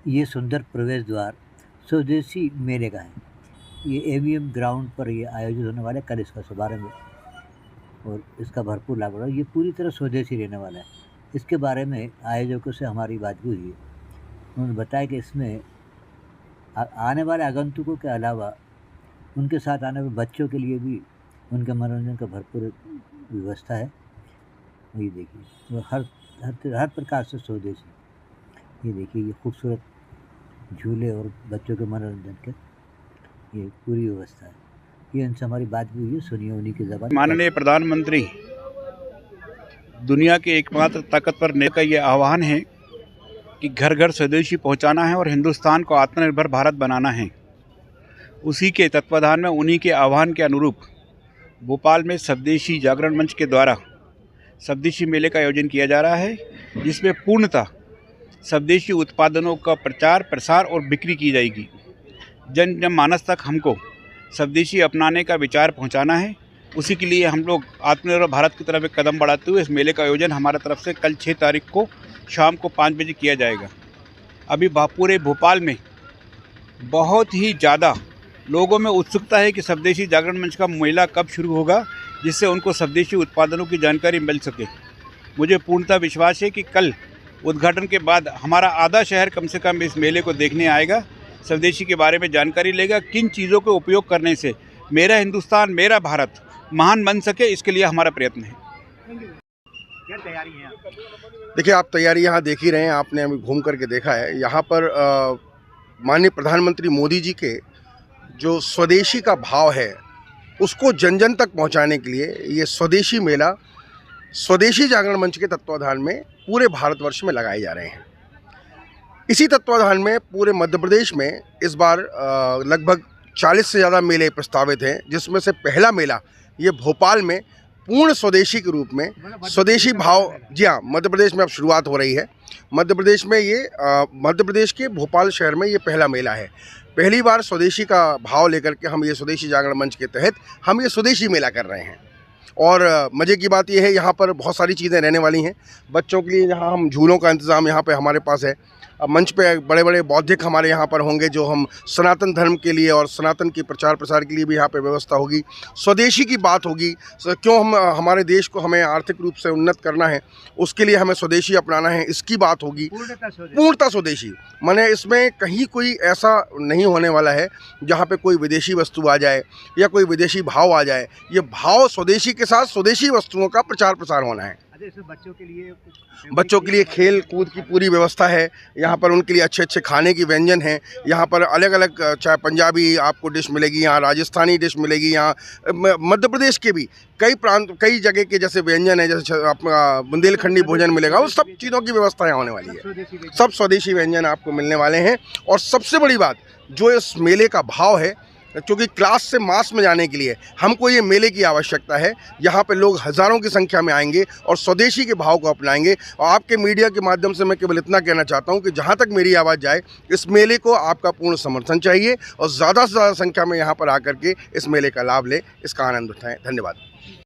ये सुंदर प्रवेश द्वार स्वदेशी मेले का है। ये एवीएम ग्राउंड पर ये आयोजित होने वाला है, कल इसका शुभारंभ है और इसका भरपूर लाभ हो रहा है। ये पूरी तरह स्वदेशी रहने वाला है। इसके बारे में आयोजकों से हमारी बात भी हुई है। उन्होंने बताया कि इसमें आने वाले आगंतुकों के अलावा उनके साथ आने वाले बच्चों के लिए भी उनके मनोरंजन का भरपूर व्यवस्था है। ये देखिए वो हर प्रकार से स्वदेशी। ये देखिए ये खूबसूरत झूले और बच्चों के मनोरंजन के ये पूरी व्यवस्था है। ये इनसे हमारी बात भी हुई है, सुनिए उन्हीं की ज़बान। माननीय प्रधानमंत्री दुनिया के एकमात्र ताकतवर नेता का ये आह्वान है कि घर घर स्वदेशी पहुंचाना है और हिंदुस्तान को आत्मनिर्भर भारत बनाना है। उसी के तत्वाधान में उन्हीं के आह्वान के अनुरूप भोपाल में स्वदेशी जागरण मंच के द्वारा स्वदेशी मेले का आयोजन किया जा रहा है, जिसमें पूर्णतः स्वदेशी उत्पादनों का प्रचार प्रसार और बिक्री की जाएगी। जन जन मानस तक हमको स्वदेशी अपनाने का विचार पहुंचाना है। उसी के लिए हम लोग आत्मनिर्भर भारत की तरफ एक कदम बढ़ाते हुए इस मेले का आयोजन हमारे तरफ से कल 6 तारीख को शाम को 5 बजे किया जाएगा। अभी पूरे भोपाल में बहुत ही ज़्यादा लोगों में उत्सुकता है कि स्वदेशी जागरण मंच का मेला कब शुरू होगा, जिससे उनको स्वदेशी उत्पादनों की जानकारी मिल सके। मुझे पूर्णतः विश्वास है कि कल उद्घाटन के बाद हमारा आधा शहर कम से कम इस मेले को देखने आएगा, स्वदेशी के बारे में जानकारी लेगा। किन चीज़ों के उपयोग करने से मेरा हिंदुस्तान मेरा भारत महान बन सके, इसके लिए हमारा प्रयत्न है। क्या तैयारी है? देखिए, आप तैयारी यहाँ देख ही रहे हैं, आपने अभी घूम करके देखा है। यहाँ पर माननीय प्रधानमंत्री मोदी जी के जो स्वदेशी का भाव है उसको जन जन तक पहुँचाने के लिए ये स्वदेशी मेला स्वदेशी जागरण मंच के तत्वाधान में पूरे भारतवर्ष में लगाए जा रहे हैं। इसी तत्वाधान में पूरे मध्य प्रदेश में इस बार लगभग 40 से ज़्यादा मेले प्रस्तावित हैं, जिसमें से पहला मेला ये भोपाल में पूर्ण स्वदेशी के रूप में स्वदेशी भाव, जी हाँ, मध्य प्रदेश में अब शुरुआत हो रही है। मध्य प्रदेश में ये मध्य प्रदेश के भोपाल शहर में ये पहला मेला है। पहली बार स्वदेशी का भाव लेकर के हम ये स्वदेशी जागरण मंच के तहत हम ये स्वदेशी मेला कर रहे हैं। और मज़े की बात यह है, यहाँ पर बहुत सारी चीज़ें रहने वाली हैं। बच्चों के लिए यहाँ हम झूलों का इंतज़ाम यहाँ पे हमारे पास है। अब मंच पे बड़े बड़े बौद्धिक हमारे यहाँ पर होंगे, जो हम सनातन धर्म के लिए और सनातन के प्रचार प्रसार के लिए भी यहाँ पे व्यवस्था होगी। स्वदेशी की बात होगी, क्यों हम हमारे देश को हमें आर्थिक रूप से उन्नत करना है, उसके लिए हमें स्वदेशी अपनाना है, इसकी बात होगी। पूर्णतः स्वदेशी माने इसमें कहीं कोई ऐसा नहीं होने वाला है जहाँ पे कोई विदेशी वस्तु आ जाए या कोई विदेशी भाव आ जाए। ये भाव स्वदेशी के साथ स्वदेशी वस्तुओं का प्रचार प्रसार होना है। बच्चों के लिए खेल कूद की पूरी व्यवस्था है। यहाँ पर उनके लिए अच्छे अच्छे खाने की व्यंजन हैं। यहाँ पर अलग अलग, चाहे पंजाबी आपको डिश मिलेगी, यहाँ राजस्थानी डिश मिलेगी, यहाँ मध्य प्रदेश के भी कई जगह के जैसे व्यंजन है, जैसे आपका बुंदेलखंडी भोजन मिलेगा, वो सब चीज़ों की व्यवस्था यहाँ होने वाली है। सब स्वदेशी व्यंजन आपको मिलने वाले हैं। और सबसे बड़ी बात जो इस मेले का भाव है, क्योंकि क्लास से मास में जाने के लिए हमको ये मेले की आवश्यकता है। यहाँ पे लोग हज़ारों की संख्या में आएंगे और स्वदेशी के भाव को अपनाएंगे। और आपके मीडिया के माध्यम से मैं केवल इतना कहना चाहता हूँ कि जहाँ तक मेरी आवाज़ जाए, इस मेले को आपका पूर्ण समर्थन चाहिए और ज़्यादा से ज़्यादा संख्या में यहाँ पर आकर के इस मेले का लाभ लें, इसका आनंद उठाएँ। धन्यवाद।